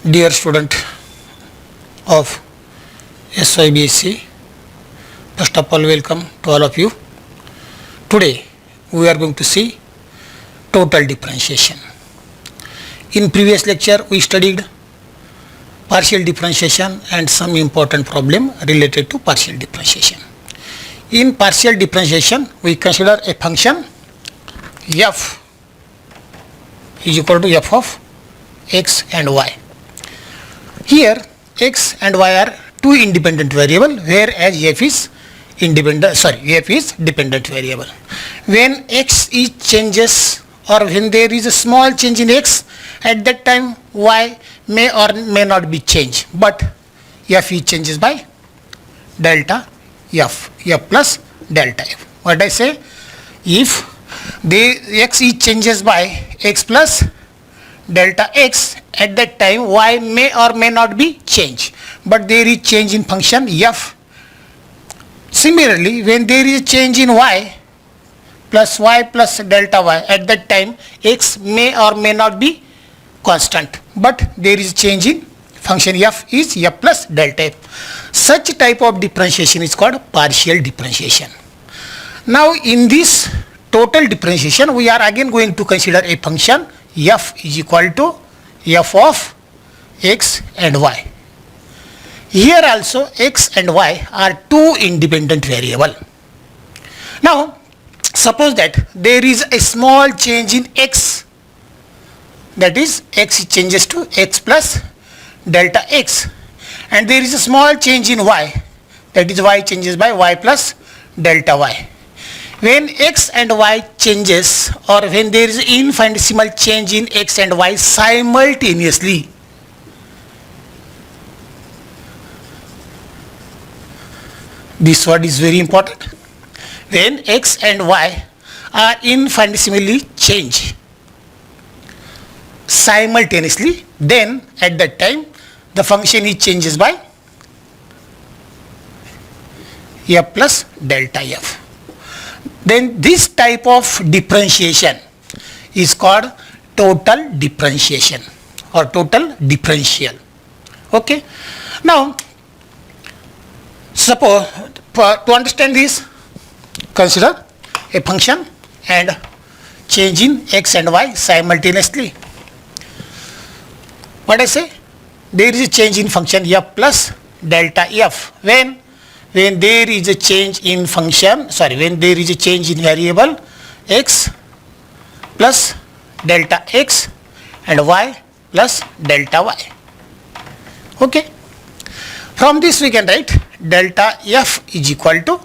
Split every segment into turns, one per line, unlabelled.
Dear student of SYBSC, first of all welcome to all of you. Today we are going to see total differentiation. In previous lecture we studied partial differentiation and some important problem related to partial differentiation. In partial differentiation we consider a function f is equal to f of x and y. Here x and y are two independent variable, whereas f is dependent variable. When x is changes or when there is a small change in x, at that time y may or may not be changed, but f is changes by delta f plus delta f. What I say, if the x is changes by x plus delta x, at that time y may or may not be changed, but there is change in function f. Similarly, when there is a change in y plus delta y, at that time x may or may not be constant, but there is change in function f is f plus delta f. Such type of differentiation is called partial differentiation. Now in this total differentiation we are again going to consider a function f is equal to f of x and y. Here also x and y are two independent variable. Now suppose that there is a small change in x, that is x changes to x plus delta x, and there is a small change in y, that is y changes by y plus delta y. When x and y changes, or when there is infinitesimal change in x and y simultaneously, this word is very important. When x and y are infinitesimally change simultaneously, then at that time the function is changes by f plus delta f. Then this type of differentiation is called total differentiation or total differential. Okay. Now suppose, to understand this, consider a function and change in x and y simultaneously. What I say, there is a change in function f plus delta f. When there is a change in function, when there is a change in variable x plus delta x and y plus delta y. Okay. From this we can write delta f is equal to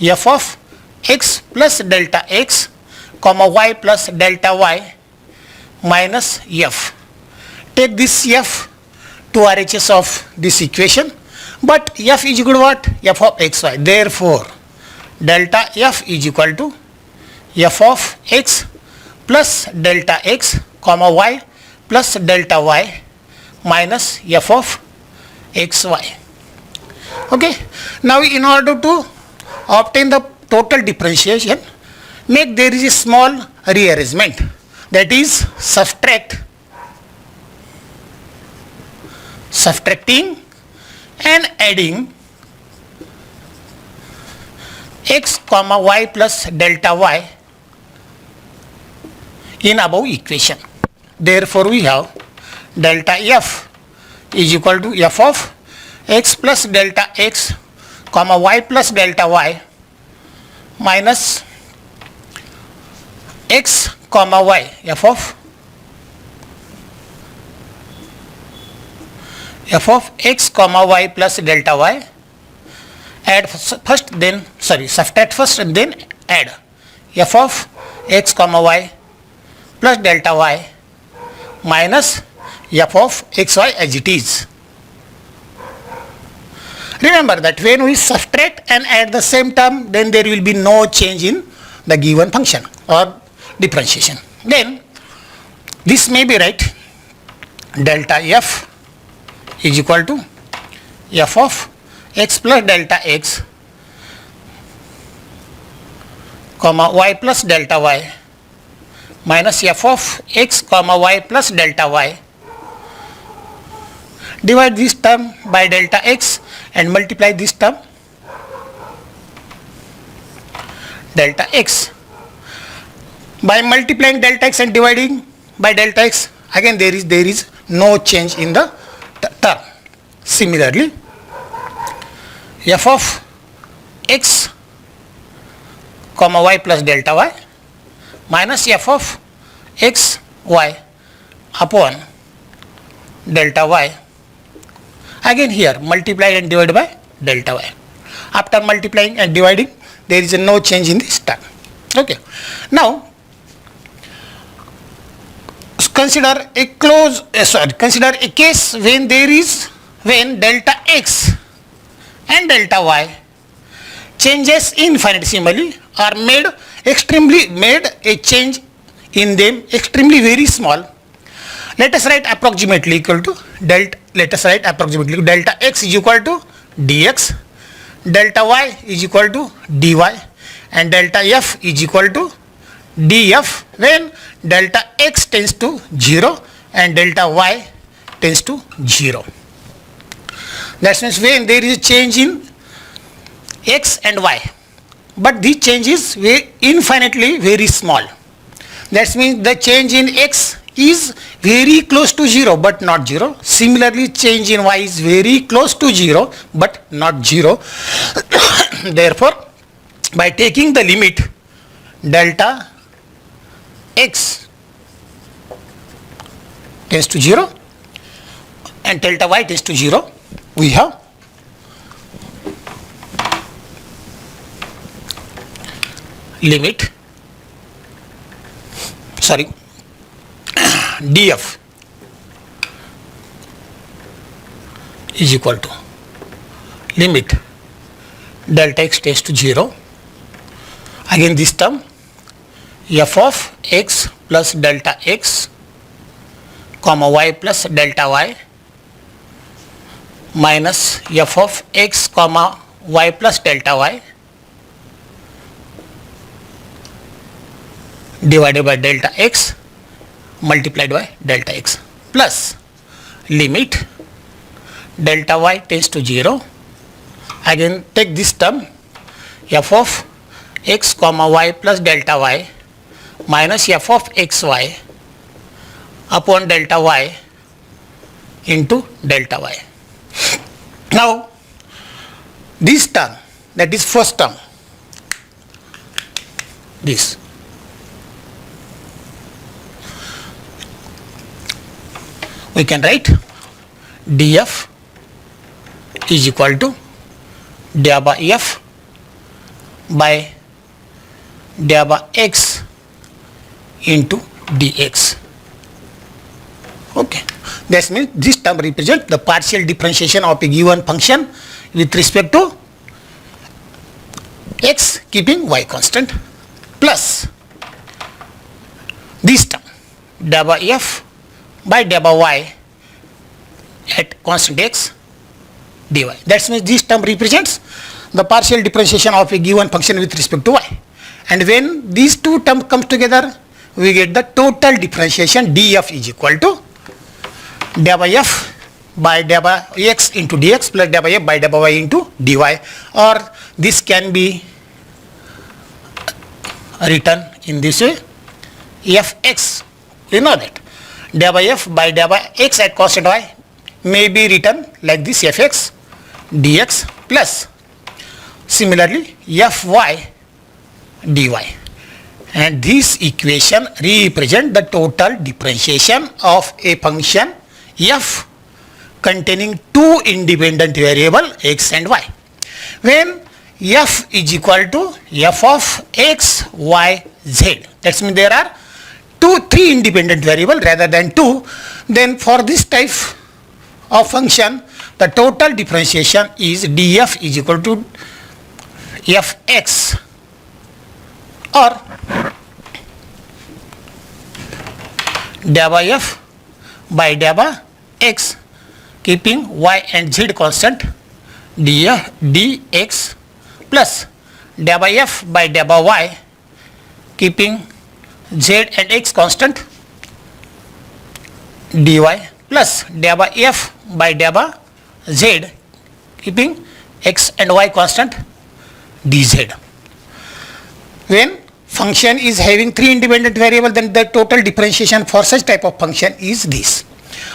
f of x plus delta x comma y plus delta y minus f. Take this f to RHS of this equation, but f is equal to what? F of x y. Therefore delta f is equal to f of x plus delta x comma y plus delta y minus f of x y. Okay. Now in order to obtain the total differentiation, make there is a small rearrangement, that is subtracting and adding x comma y plus delta y in above equation. Therefore we have delta f is equal to f of x plus delta x comma y plus delta y minus x comma y f of x comma y plus delta y. Add first, then subtract first and then add f of x comma y plus delta y minus f of x y as it is. Remember that when we subtract and add the same term, then there will be no change in the given function or differentiation. Then this may be right, delta f is equal to f of x plus delta x comma y plus delta y minus f of x comma y plus delta y Divide this term by delta x and multiply this term delta x. By multiplying delta x and dividing by delta x, again there is no change in the term. Similarly, f of x comma y plus delta y minus f of x y upon delta y, again here multiply and divide by delta y. After multiplying and dividing, there is no change in this term. Okay. Now consider a consider a case when when delta x and delta y changes infinitesimally or made a change in them extremely very small. Let us write approximately equal to delta x is equal to dx, delta y is equal to dy, and delta f is equal to df when delta x tends to 0 and delta y tends to 0. That means when there is a change in x and y, but the change is infinitely very small. That means the change in x is very close to 0 but not 0. Similarly, change in y is very close to 0 but not 0. Therefore, by taking the limit delta x tends to 0 and delta y tends to 0, we have limit df is equal to limit delta x tends to 0. Again this term f of x plus delta x comma y plus delta y minus f of x comma y plus delta y divided by delta x multiplied by delta x plus limit delta y tends to 0. Again take this term f of x comma y plus delta y minus f of x y upon delta y into delta y. Now this term, that is first term, this we can write df is equal to d by f by d by x into dx. Okay. That means this term represents the partial differentiation of a given function with respect to x keeping y constant plus this term d by f by d by y at constant x dy. That means this term represents the partial differentiation of a given function with respect to y. And when these two terms come together, we get the total differentiation df is equal to d by f by d by x into dx plus d by f by d by y into dy, or this can be written in this way fx, we know that d by f by d by x at constant y may be written like this fx dx plus similarly fy dy, and this equation represent the total differentiation of a function f containing two independent variable x and y. When f is equal to f of x, y, z, that means there are three independent variable rather than two, then for this type of function the total differentiation is df is equal to fx or d by f by d by x keeping y and z constant dx plus d by f by d by y keeping z and x constant dy plus delta f by delta z, keeping x and y constant dz. When function is having three independent variables, then the total differentiation for such type of function is this.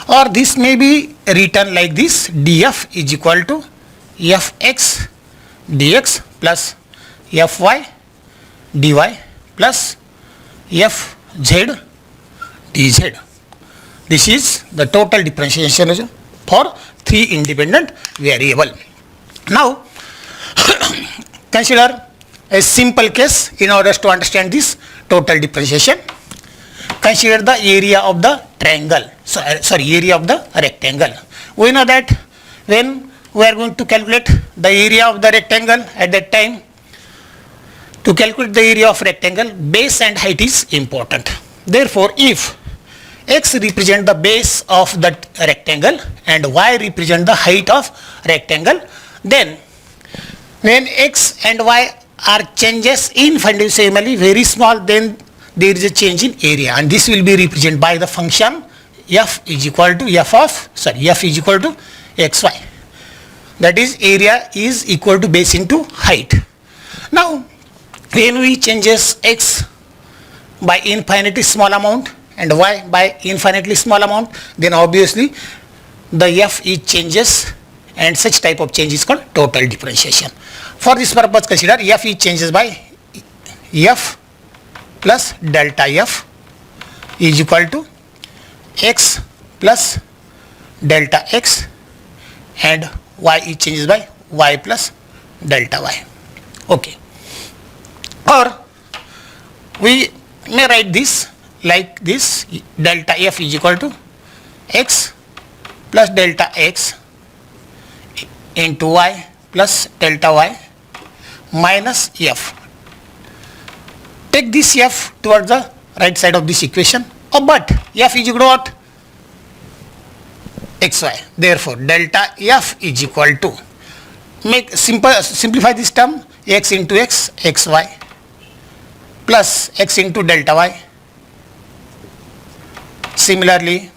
Or this may be written like this: df is equal to fx dx plus fy dy plus fz dz. This is the total differentiation for three independent variable. Now consider a simple case in order to understand this total differentiation. Consider the area of the triangle, area of the rectangle. We know that when we are going to calculate the area of the rectangle, at that time, to calculate the area of rectangle, base and height is important. Therefore, if x represent the base of that rectangle and y represent the height of rectangle, then when x and y are changes infinitesimally very small, then there is a change in area, and this will be represented by the function f is equal to xy. That is, area is equal to base into height. Now when we changes x by infinitely small amount and y by infinitely small amount, then obviously the f is changes, and such type of change is called total differentiation. For this purpose, consider f is changes by f plus delta f is equal to x plus delta x, and y is changes by y plus delta y. Okay. Or we may write this like this: delta f is equal to x plus delta x into y plus delta y minus f. Take this f towards the right side of this equation, but f is equal to what? xy. Therefore, delta f is equal to, simplify this term, x into x, xy plus x into delta y. Similarly,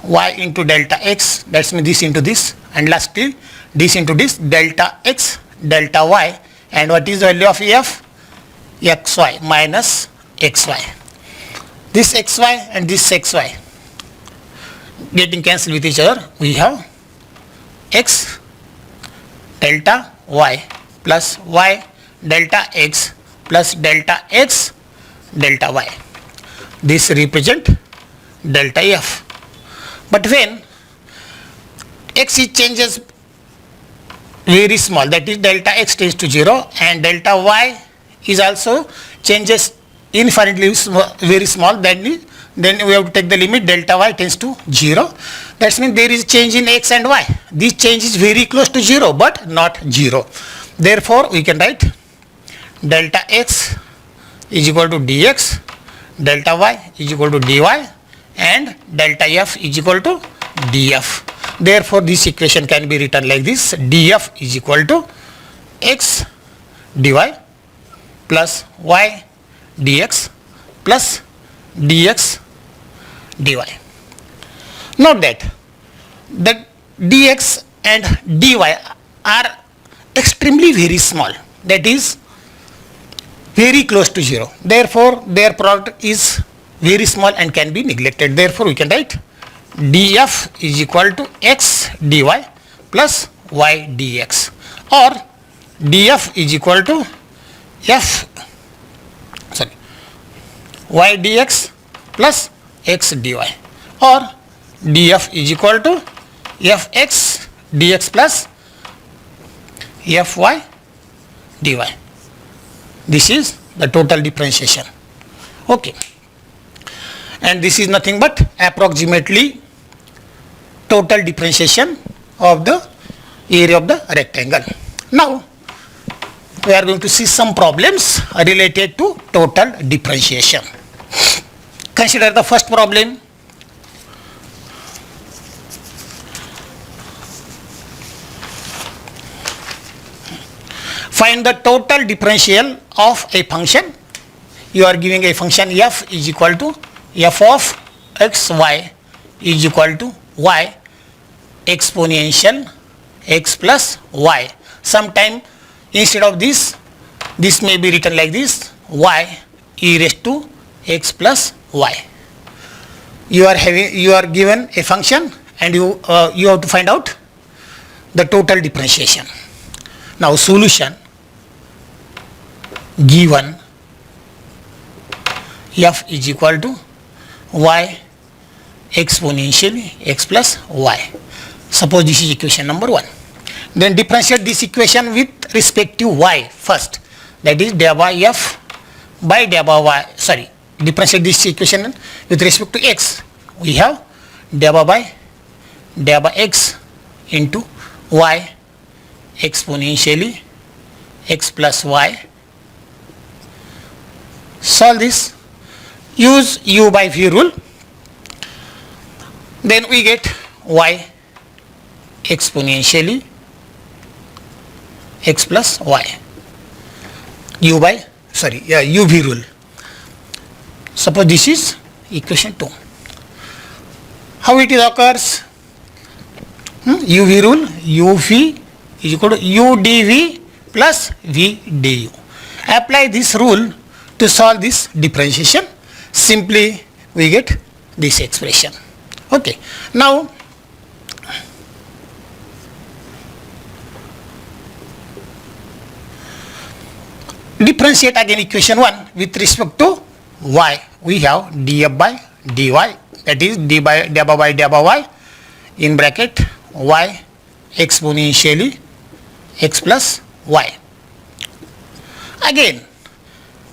y into delta x, that's mean this into this, and lastly this into this, delta x delta y, and what is the value of f? xy minus xy. This xy and this xy getting cancelled with each other, we have x delta y plus y delta x plus delta x delta y. This represent delta f. But when x is changes very small, that is delta x tends to 0, and delta y is also changes infinitely very small, then we have to take the limit delta y tends to 0. That means there is change in x and y. This change is very close to 0 but not 0. Therefore, we can write delta x is equal to dx, delta y is equal to dy, and delta f is equal to df. Therefore, this equation can be written like this: df is equal to x dy plus y dx plus dx dy. Note that the dx and dy are extremely very small, that is very close to 0. Therefore, their product is very small and can be neglected. Therefore, we can write df is equal to x dy plus y dx, or df is equal to y dx plus x dy, or df is equal to fx dx plus fy dy. This is the total differentiation. Okay. And this is nothing but approximately total differentiation of the area of the rectangle. Now we are going to see some problems related to total differentiation. Consider the first problem. Find the total differential of a function. You are giving a function f is equal to f of xy is equal to y exponential x plus y. Sometime instead of this may be written like this, y e raised to x plus y. You are given a function and you have to find out the total differentiation. Now solution, given f is equal to y exponentially x plus y. Suppose this is equation number 1. Then differentiate this equation with respect to y first. That is del by f by del by y. Sorry, differentiate this equation with respect to x. We have del by x into y exponentially x plus y. Solve this. Use u by v rule. Then we get y exponentially x plus y. U v rule. Suppose this is equation 2. How it occurs? U v rule, u v is equal to u dv plus v du. Apply this rule to solve this differentiation. Simply we get this expression. Okay. Now differentiate again equation 1 with respect to y. We have df by dy, that is d by y in bracket y exponentially x plus y. Again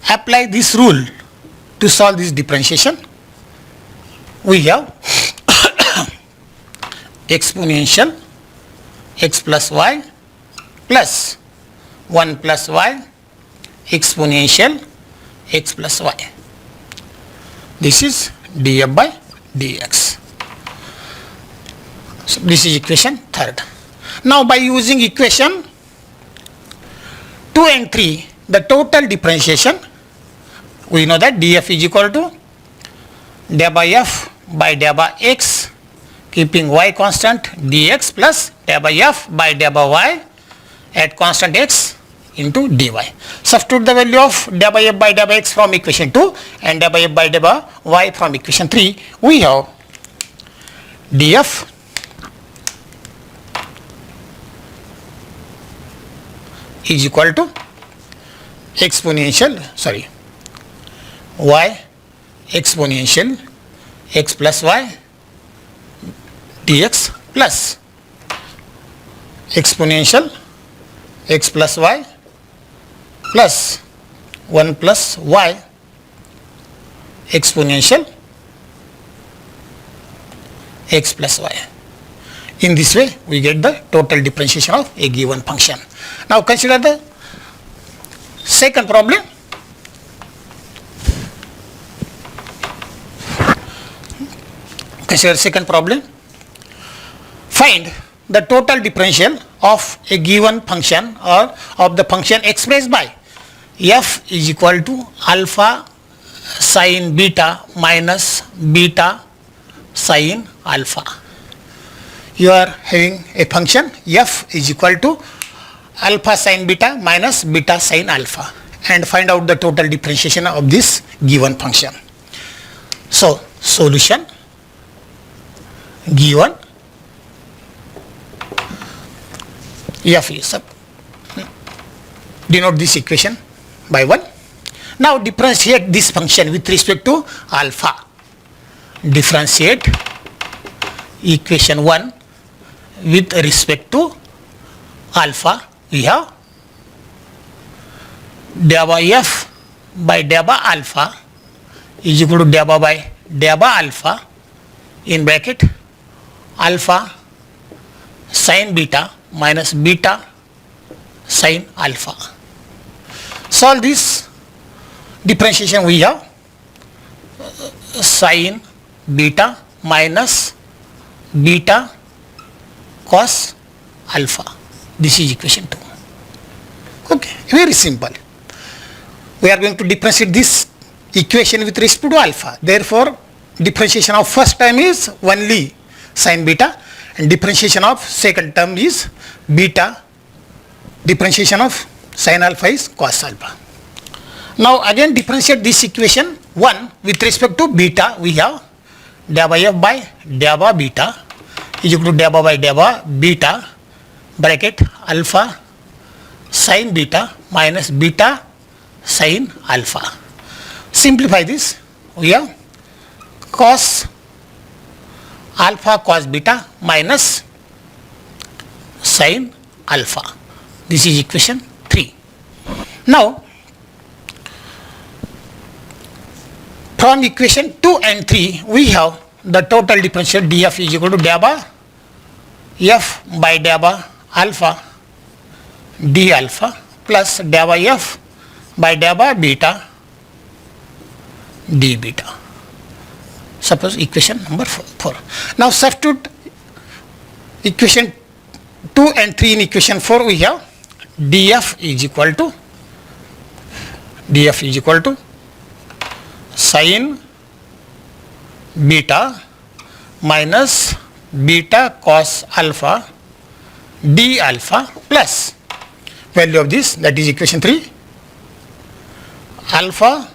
apply this rule to solve this differentiation. We have exponential x plus y plus 1 plus y exponential x plus y. This is df by dx. So this is equation 3rd. Now by using equation 2 and 3, the total differentiation, we know that df is equal to del by f by del by x keeping y constant dx plus del by f by del by y at constant x into dy. Substitute the value of del by f by del by x from equation 2 and del by f by del by y from equation 3. We have df is equal to y exponential x plus y dx plus exponential x plus y plus 1 plus y exponential x plus y. In this way we get the total differentiation of a given function. Now consider the second problem. Consider second problem. Find the total differential of a given function or of the function expressed by f is equal to alpha sin beta minus beta sin alpha. You are having a function f is equal to alpha sin beta minus beta sin alpha and find out the total differentiation of this given function. So solution, given f is up. Denote this equation by 1. Now differentiate this function with respect to alpha. Differentiate equation 1 with respect to alpha. We have del by f by del by alpha is equal to del by alpha in bracket alpha sin beta minus beta sin alpha. Solve this differentiation. We have sin beta minus beta cos alpha. This is equation 2. Okay, very simple. We are going to differentiate this equation with respect to alpha. Therefore, differentiation of first term is only sin beta, and differentiation of second term is beta, differentiation of sin alpha is cos alpha. Now again differentiate this equation 1 with respect to beta. We have delta f by delta beta is equal to delta by delta beta bracket alpha sin beta minus beta sin alpha. Simplify this. We have cos alpha cos beta minus sin alpha. This is equation 3. Now from equation 2 and 3 we have the total differential df is equal to delta f by delta alpha d alpha plus delta f by delta beta d beta. Suppose equation number 4. Now substitute equation 2 and 3 in equation 4. We have df is equal to sin beta minus beta cos alpha d alpha plus value of this, that is equation 3, alpha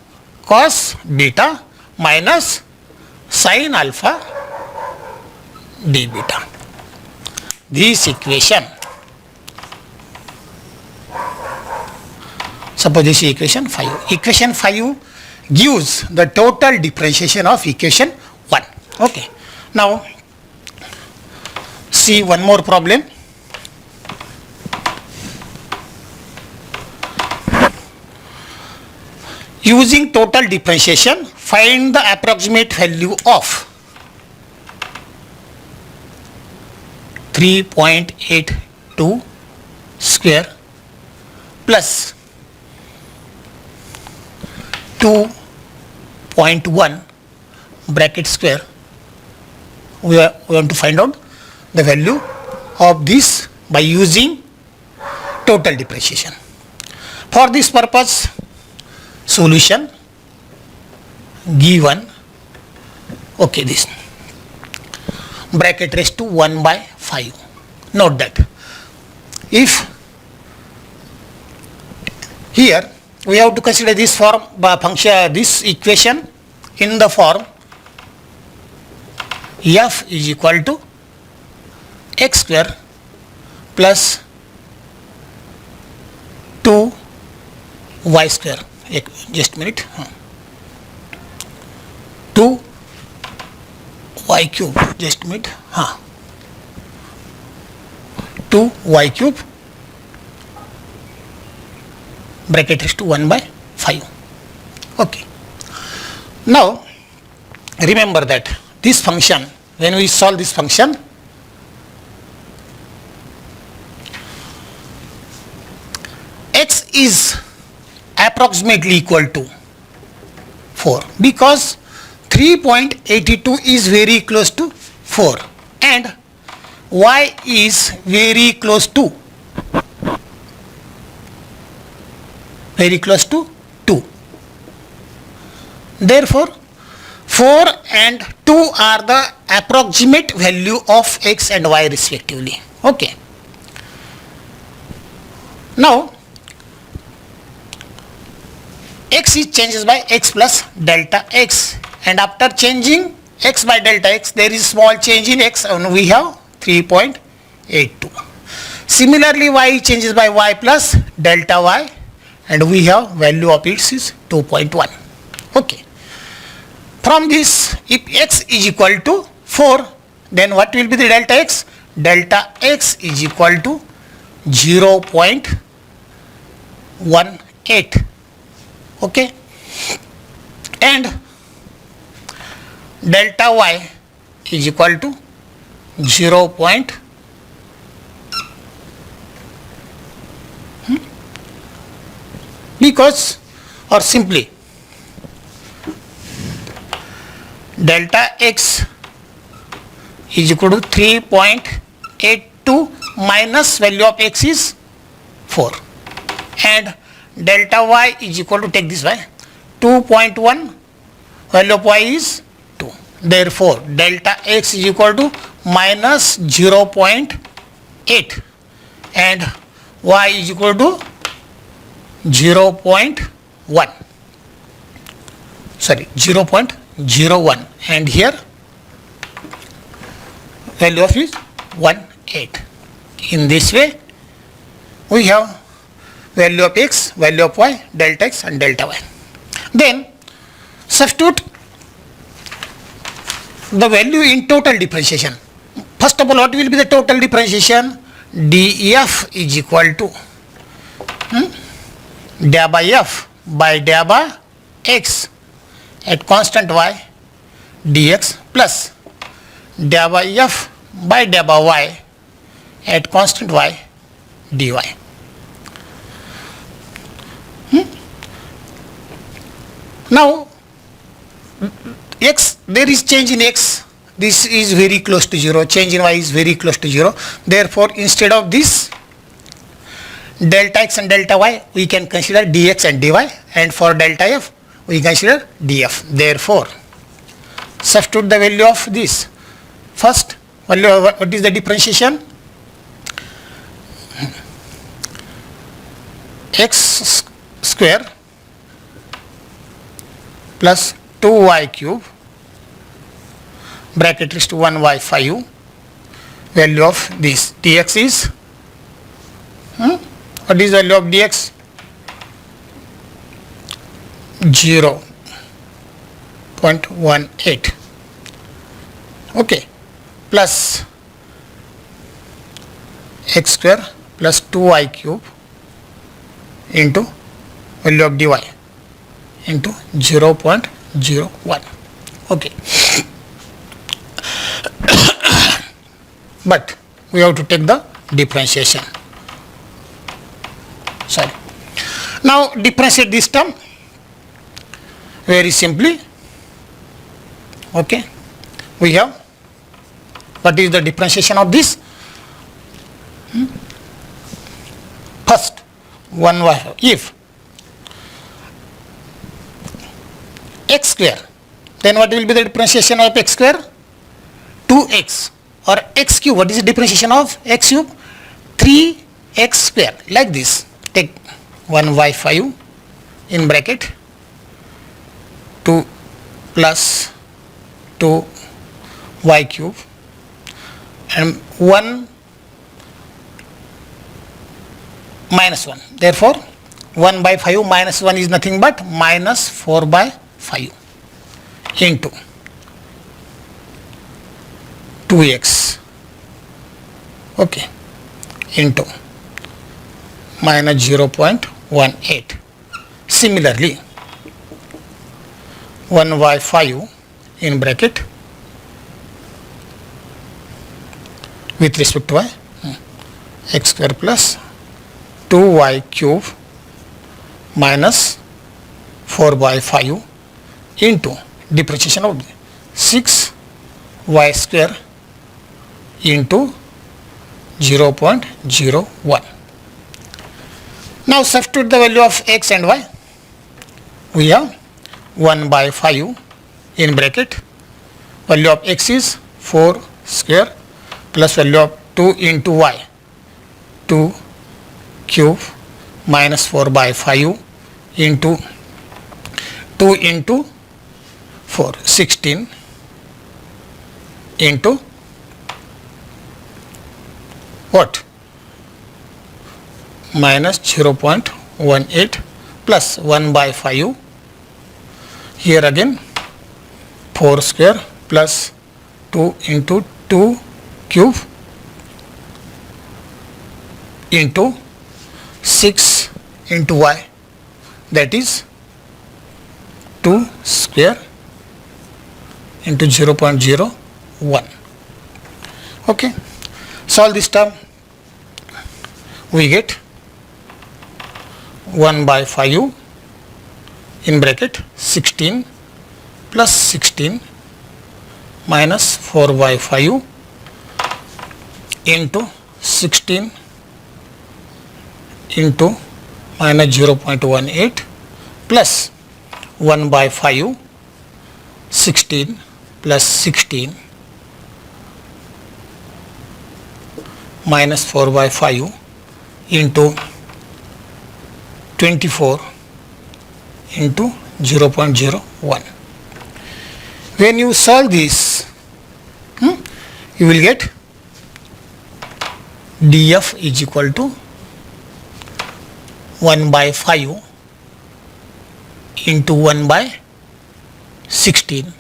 cos beta minus sin alpha d beta. This equation, suppose this is equation 5. Equation 5 gives the total differentiation of equation 1. Okay. Now see one more problem. Using total differentiation, find the approximate value of 3.82 square plus 2.1 bracket square. We want to find out the value of this by using total differentiation. For this purpose, solution given, okay, this bracket raised to 1 by 5. Note that if here we have to consider this form function, this equation in the form f is equal to x square plus 2y square. Just a minute. 2y cube. Just a minute. 2y cube bracket is to 1 by 5. Okay. Now remember that this function, when we solve this function, x is approximately equal to 4 because 3.82 is very close to 4 and y is very close to 2. Therefore 4 and 2 are the approximate value of x and y respectively. Okay. Now x is changes by x plus delta x, and after changing x by delta x there is small change in x and we have 3.82. Similarly y changes by y plus delta y and we have value of it is 2.1. Okay. From this, if x is equal to 4, then what will be the delta x? Delta x is equal to 0.18. Okay. And delta y is equal to 0. Because, or simply delta x is equal to 3.82 minus value of x is 4 and delta y is equal to, take this y, 2.1, value of y is 2. Therefore, delta x is equal to minus 0.8 and y is equal to 0.1. Sorry, 0.01, and here value of is 1.8. In this way, we have value of x, value of y, delta x and delta y. Then substitute the value in total differentiation. First of all, what will be the total differentiation? df is equal to dA by f by dA by x at constant y dx plus dA by f by dA by y at constant y dy. Now x, there is change in x, this is very close to 0, change in y is very close to 0. Therefore, instead of this delta x and delta y, we can consider dx and dy, and for delta f we consider df. Therefore, substitute the value of this. First value of what is the differentiation? X square plus 2y cube bracket is to 1y 5. Value of this dx is what is the value of dx? 0.18. Okay, plus x square plus 2y cube into value of dy into 0.01. Okay. But we have to take the differentiation. Sorry. Now differentiate this term very simply. Okay. We have, what is the differentiation of this? First, if x square, then what will be the differentiation of x square? 2x, or x cube. What is the differentiation of x cube? 3x square. Like this, take 1y 5 in bracket 2 plus 2y cube and 1 minus 1. Therefore, 1 by 5 minus 1 is nothing but minus 4 by 5 into 2x, okay, into minus 0.18. Similarly, 1 by 5 in bracket with respect to y, x square plus 2y cube minus 4 by 5 into differentiation of 6y square into 0.01. Now substitute the value of x and y. We have 1 by 5 in bracket, value of x is 4 square plus value of 2 into y, 2 cube minus 4 by 5 into 2 into 4, 16 into what? Minus 0.18 plus 1 by 5. Here again 4 square plus 2 into 2 cube into 6 into y, that is 2 square into 0.01. Okay, solve this term. We get 1 by 5 in bracket 16 plus 16 minus 4 by 5 into 16 into minus 0.18 plus 1 by 5 16 plus 16 minus 4 by 5 into 24 into 0.01. When you solve this, you will get df is equal to 1 by 5 into 1 by 16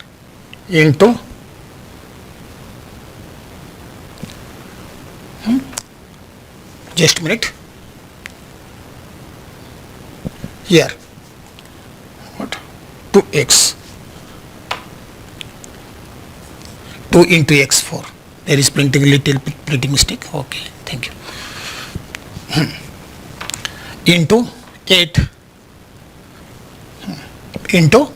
into just a minute here, what, 2x 2 into x4. There is printing little printing mistake. Okay, thank you. Into 8 into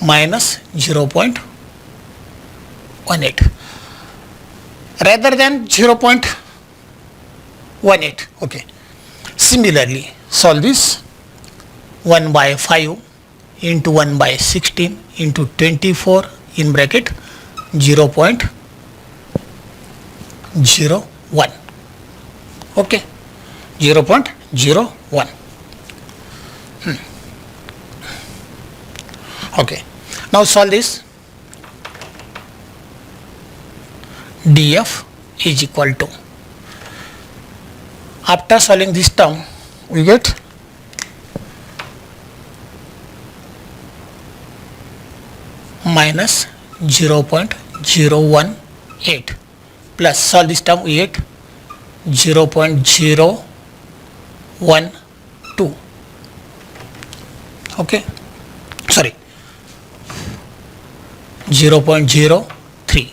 minus 0.18 rather than 0.18. Okay. Similarly, solve this. 1 by 5 into 1 by 16 into 24 in bracket 0.01. Okay, 0.01. Okay, now solve this. df is equal to, after solving this term, we get minus 0.018 plus solve this term, we get 0.012. Okay, sorry, 0.03.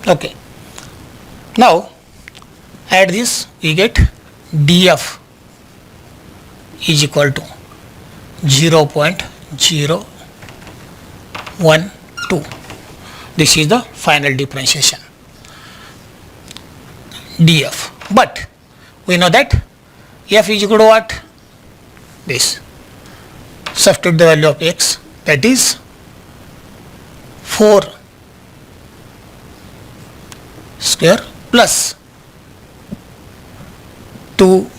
Okay, now add this, we get df is equal to 0.012. This is the final differentiation df, but we know that f is equal to what? This. Substitute the value of x, that is 4 square plus 2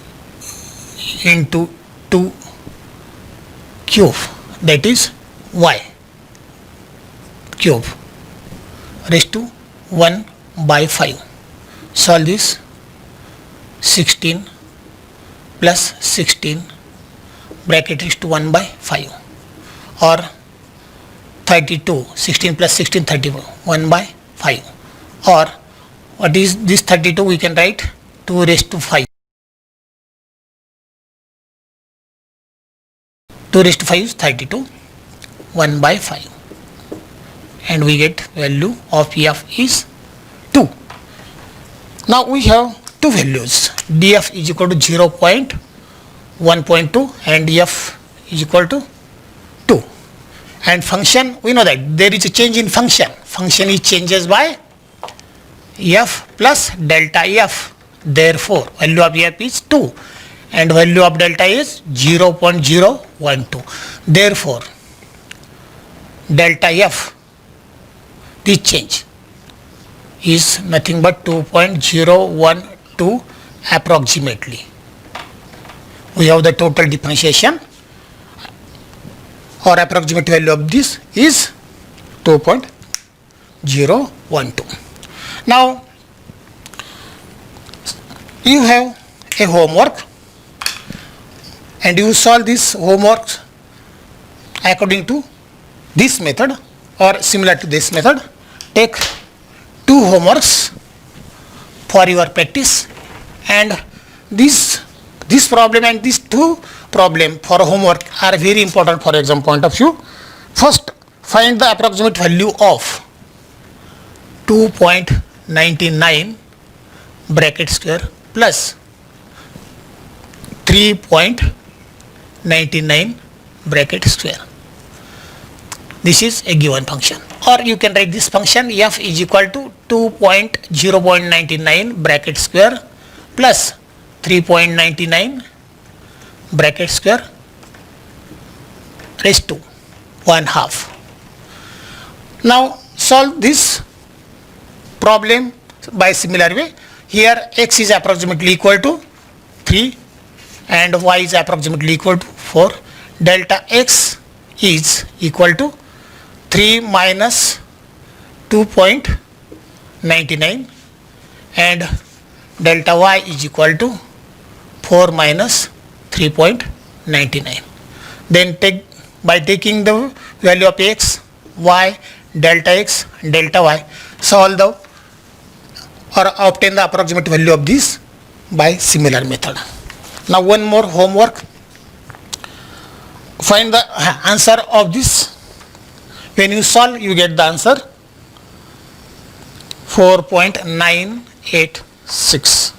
into 2 cube, that is y cube raised to 1 by 5. Solve this. 16 plus 16 bracket is to 1 by 5, or 32, 16 plus 16, 31, 1 by 5, or what is this 32? We can write 2 raised to 5. 2 raised to 5 is 32, 1 by 5, and we get value of f is 2. Now we have two values, df is equal to 0.1.2 and f is equal to 2, and function, we know that there is a change in function. Function is changes by f plus delta f, therefore value of f is 2 and value of delta is 0.012. Therefore delta f, this change is nothing but 2.012 approximately. We have the total differentiation, or approximate value of this is 2.012. Now you have a homework and you solve this homework according to this method or similar to this method. Take 2 homeworks for your practice, and this problem and these 2 problem for homework are very important for exam point of view. First, find the approximate value of 2.99 bracket square plus 3.99 bracket square. This is a given function, or you can write this function f is equal to 2.0.99 bracket square plus 3.99 bracket square raised to 1/2. Now solve this problem by similar way. Here x is approximately equal to 3 and y is approximately equal to 4. Delta x is equal to 3 minus 2.99 and delta y is equal to 4 minus 3.99. Then by taking the value of x, y, delta x, delta y, solve the or obtain the approximate value of this by similar method. Now one more homework. Find the answer of this. When you solve, you get the answer 4.986.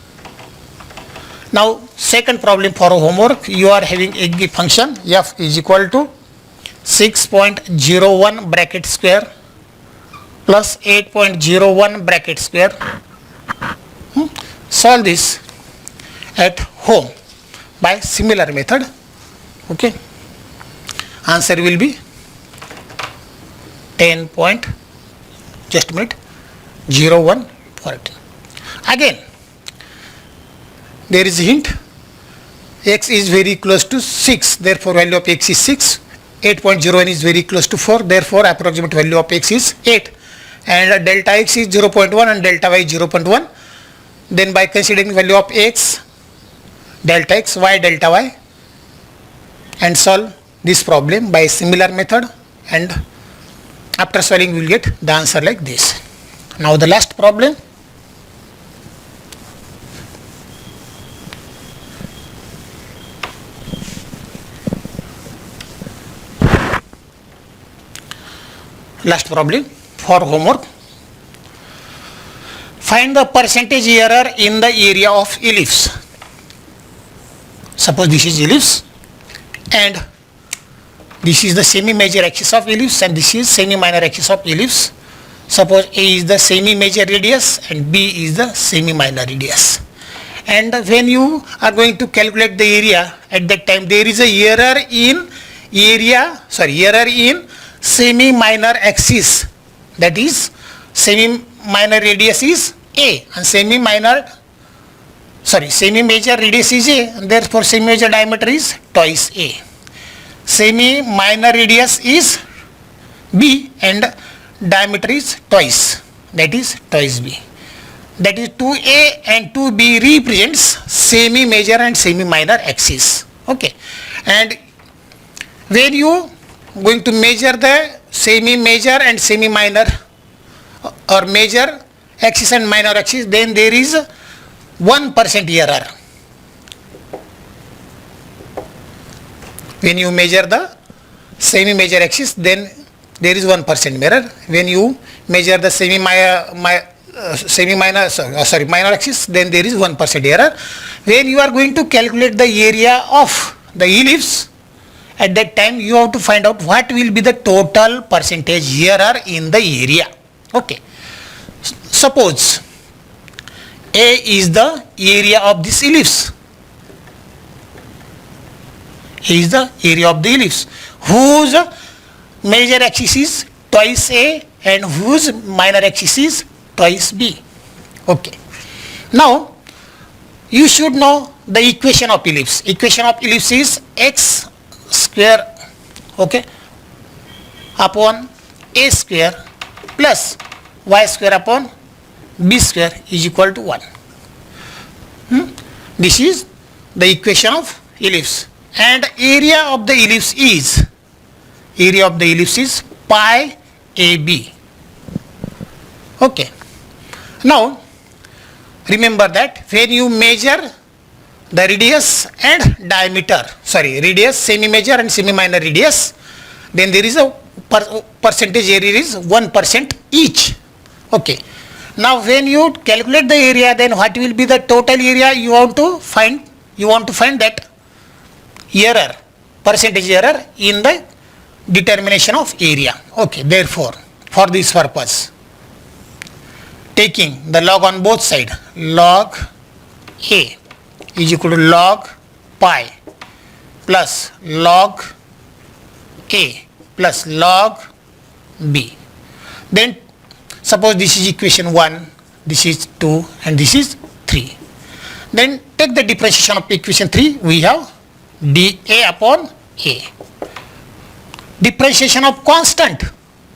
Now second problem for homework, you are having a function f is equal to 6.01 bracket square plus 8.01 bracket square. Solve this at home by similar method. Okay, answer will be 10 point, just a minute, 01 14. Again there is a hint, x is very close to 6, therefore value of x is 6. 8.01 is very close to 4, therefore approximate value of x is 8, and delta x is 0.1 and delta y is 0.1. Then by considering value of x, delta x, y, delta y, and solve this problem by similar method, and after solving we will get the answer like this. Now the last problem. Last problem for homework. Find the percentage error in the area of ellipse. Suppose this is ellipse and this is the semi-major axis of ellipse and this is semi-minor axis of ellipse. Suppose A is the semi-major radius and B is the semi-minor radius. And when you are going to calculate the area, at that time there is a error in semi-minor axis, that is semi-minor radius is A and semi-major radius is A, and therefore semi-major diameter is twice A. Semi-minor radius is B and diameter is twice, that is twice B. That is 2A and 2B represents semi-major and semi-minor axis. Okay, and when you going to measure the semi-major and semi-minor or major axis and minor axis, then there is 1% error. When you measure the semi-major axis, then there is 1% error. When you measure the minor axis, then there is 1% error. When you are going to calculate the area of the ellipse, at that time you have to find out what will be the total percentage error in the area. Okay, suppose A is the area of this ellipse. A is the area of the ellipse whose major axis is twice A and whose minor axis is twice B. Okay, now you should know the equation of ellipse. Equation of ellipse is x square, okay, upon A square plus y square upon B square is equal to 1. This is the equation of ellipse, and area of the ellipse is pi AB. Okay, now remember that when you measure the radius and diameter, radius, semi-major and semi-minor radius, then there is a percentage area is 1% each. Okay, now when you calculate the area, then what will be the total area you want to find? You want to find that error, percentage error in the determination of area. Okay, therefore for this purpose, taking the log on both sides, log A is equal to log pi plus log A plus log B. Then suppose this is equation 1, this is 2 and this is 3. Then take the differentiation of equation 3, we have dA upon A. Differentiation of constant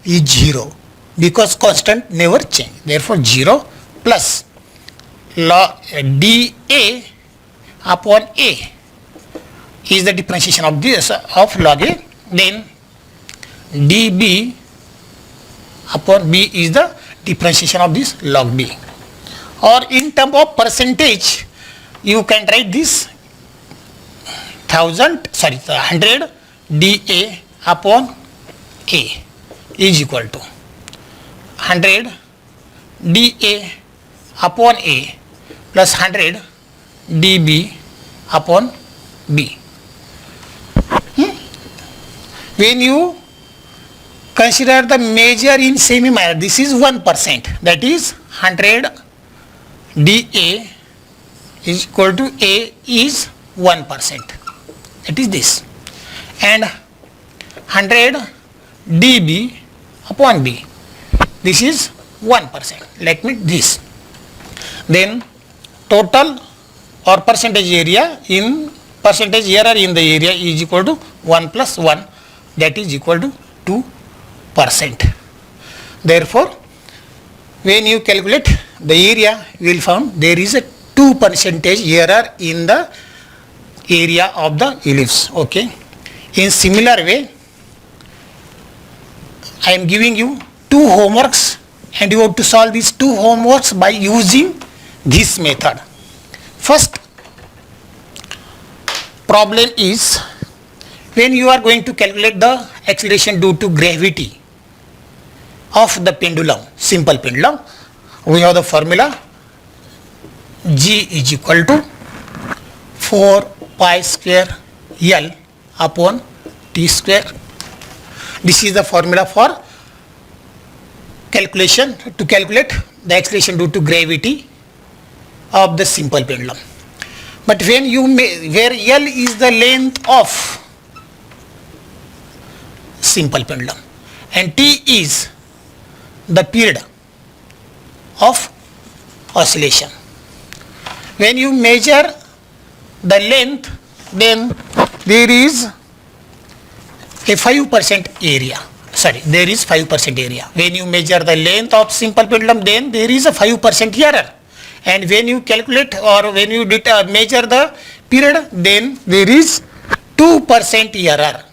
is 0 because constant never change. Therefore 0 plus log dA upon A is the differentiation of this of log A. Then dB upon B is the differentiation of this log B. Or in term of percentage, you can write this 100 dA upon A is equal to 100 dA upon A plus 100 dB upon B. When you consider the measure in semi minor, this is 1%, that is 100 dA is equal to A is 1%, that is this, and 100 dB upon B, this is 1%, like me this. Then total or percentage area in percentage error in the area is equal to 1 plus 1, that is equal to 2%. Therefore, when you calculate the area, you will find there is a 2% error in the area of the ellipse. Okay. In similar way, I am giving you 2 homeworks and you have to solve these 2 homeworks by using this method. First problem is when you are going to calculate the acceleration due to gravity of the pendulum, simple pendulum, we have the formula G is equal to 4 pi square L upon T square. This is the formula for calculation to calculate the acceleration due to gravity of the simple pendulum. But when you where L is the length of simple pendulum and T is the period of oscillation. When you measure the length, then there is a 5% area. Sorry, there is 5% area. When you measure the length of simple pendulum, then there is a 5% error. And when you calculate or when you measure the period, then there is 2% error.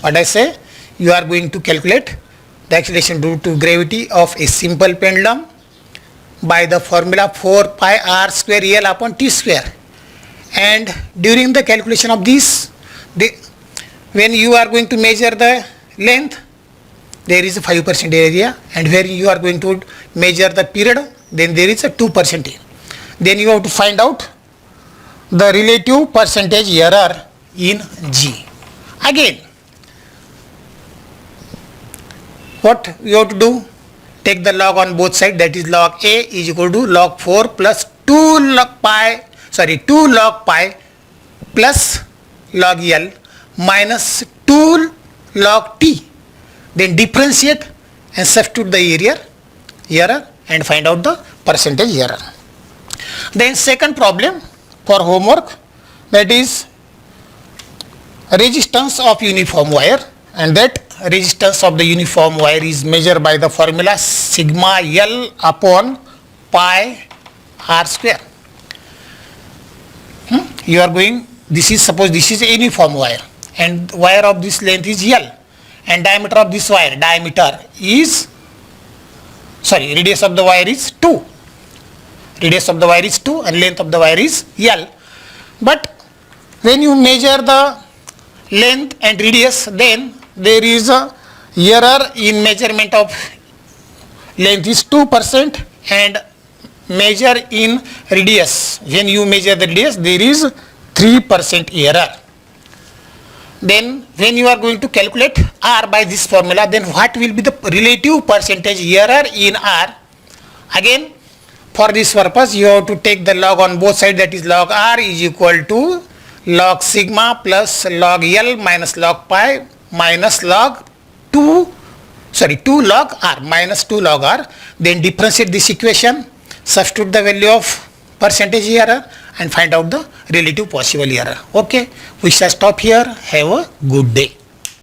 What I say, you are going to calculate the acceleration due to gravity of a simple pendulum by the formula 4 pi r square L upon T square. And during the calculation of this, when you are going to measure the length, there is a 5% area, and where you are going to measure the period, then there is a 2%. Then you have to find out the relative percentage error in G. Again, what you have to do? Take the log on both sides, that is log A is equal to log 4 plus 2 log pi plus log L minus 2 log T. Then differentiate and substitute the error and find out the percentage error. Then second problem for homework, that is resistance of uniform wire, and that resistance of the uniform wire is measured by the formula sigma L upon pi r square. You are going, suppose this is a uniform wire and wire of this length is L and diameter of this wire, radius of the wire is 2. Radius of the wire is 2 and length of the wire is L. But when you measure the length and radius, then there is a error in measurement of length is 2% and measure in radius. When you measure the radius, there is 3% error. Then when you are going to calculate R by this formula, then what will be the relative percentage error in R? Again, for this purpose, you have to take the log on both sides, that is log R is equal to log sigma plus log L minus log pi minus log 2 log R minus 2 log R. Then differentiate this equation, substitute the value of percentage error and find out the relative possible error. Okay, we shall stop here. Have a good day.